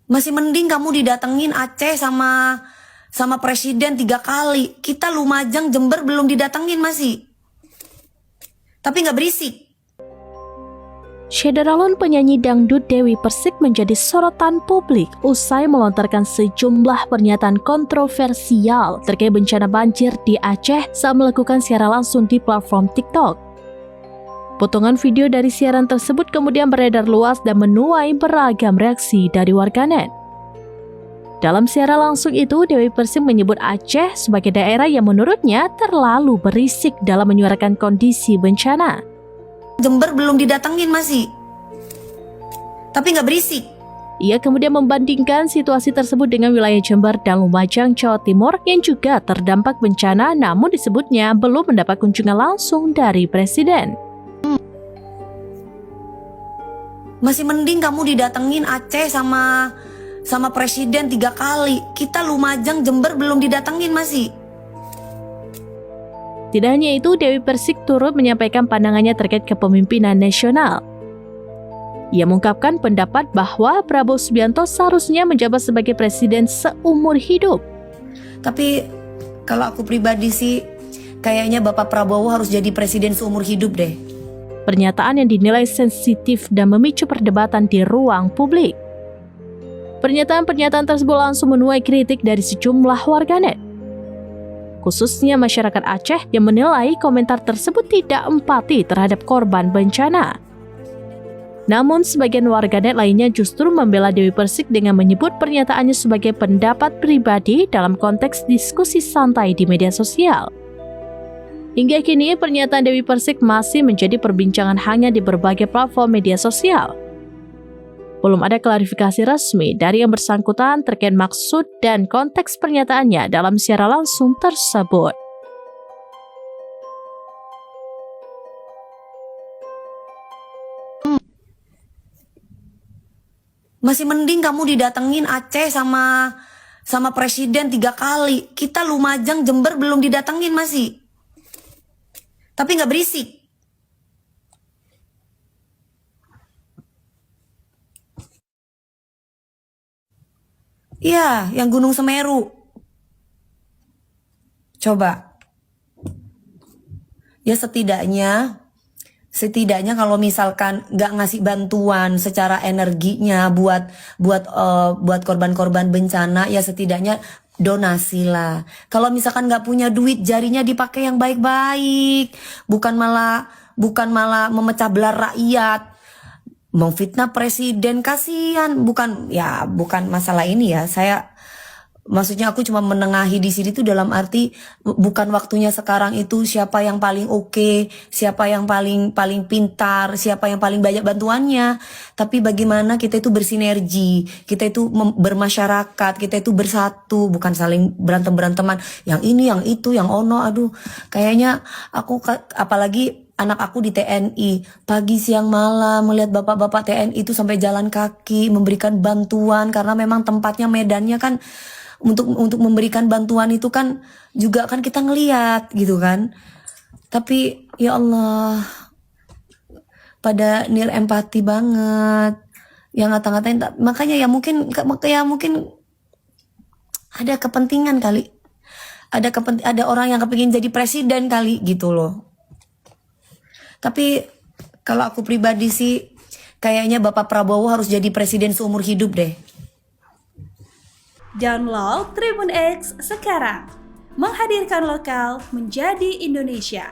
Masih mending kamu didatengin Aceh sama presiden 3 kali. Kita Lumajang, Jember belum didatengin masih. Tapi nggak berisik. Syederalun penyanyi dangdut Dewi Persik menjadi sorotan publik usai melontarkan sejumlah pernyataan kontroversial terkait bencana banjir di Aceh saat melakukan siaran langsung di platform TikTok. Potongan video dari siaran tersebut kemudian beredar luas dan menuai beragam reaksi dari warganet. Dalam siaran langsung itu, Dewi Persik menyebut Aceh sebagai daerah yang menurutnya terlalu berisik dalam menyuarakan kondisi bencana. Jember belum didatengin masih. Tapi nggak berisik. Ia kemudian membandingkan situasi tersebut dengan wilayah Jember dan Lumajang, Jawa Timur yang juga terdampak bencana namun disebutnya belum mendapat kunjungan langsung dari presiden. Masih mending kamu didatengin Aceh sama presiden 3 kali. Kita Lumajang, Jember belum didatengin masih. Tidak hanya itu, Dewi Persik turut menyampaikan pandangannya terkait kepemimpinan nasional. Ia mengungkapkan pendapat bahwa Prabowo Subianto seharusnya menjabat sebagai presiden seumur hidup. Tapi kalau aku pribadi sih, kayaknya Bapak Prabowo harus jadi presiden seumur hidup deh. Pernyataan yang dinilai sensitif dan memicu perdebatan di ruang publik. Pernyataan-pernyataan tersebut langsung menuai kritik dari sejumlah warganet, khususnya masyarakat Aceh yang menilai komentar tersebut tidak empati terhadap korban bencana. Namun sebagian warganet lainnya justru membela Dewi Persik dengan menyebut pernyataannya sebagai pendapat pribadi dalam konteks diskusi santai di media sosial. Hingga kini pernyataan Dewi Persik masih menjadi perbincangan hangat di berbagai platform media sosial. Belum ada klarifikasi resmi dari yang bersangkutan terkait maksud dan konteks pernyataannya dalam siaran langsung tersebut. Masih mending kamu didatengin Aceh sama presiden 3 kali. Kita Lumajang, Jember belum didatengin masih. Tapi nggak berisik. Iya, yang Gunung Semeru. Coba. Ya setidaknya kalau misalkan nggak ngasih bantuan secara energinya buat korban-korban bencana, ya setidaknya donasi lah. Kalau misalkan nggak punya duit, jarinya dipakai yang baik-baik, bukan malah memecah belah rakyat. Memfitnah presiden, kasihan. Bukan masalah ini ya. Maksudnya aku cuma menengahi di sini tuh dalam arti bukan waktunya sekarang itu siapa yang paling oke, siapa yang paling pintar, siapa yang paling banyak bantuannya. Tapi bagaimana kita itu bersinergi, kita itu bermasyarakat, kita itu bersatu, bukan saling berantem-beranteman. Yang ini, yang itu, yang ono, aduh. Kayaknya apalagi anak aku di TNI, pagi siang malam melihat bapak-bapak TNI itu sampai jalan kaki memberikan bantuan karena memang tempatnya medannya kan untuk memberikan bantuan itu kan juga kan kita ngeliat gitu kan. Tapi ya Allah, pada nil empati banget yang ngata-ngatain. Makanya ya mungkin ada kepentingan kali, ada orang yang kepingin jadi presiden kali gitu loh. Tapi kalau aku pribadi sih kayaknya Bapak Prabowo harus jadi presiden seumur hidup deh. Download Tribun X sekarang, menghadirkan lokal menjadi Indonesia.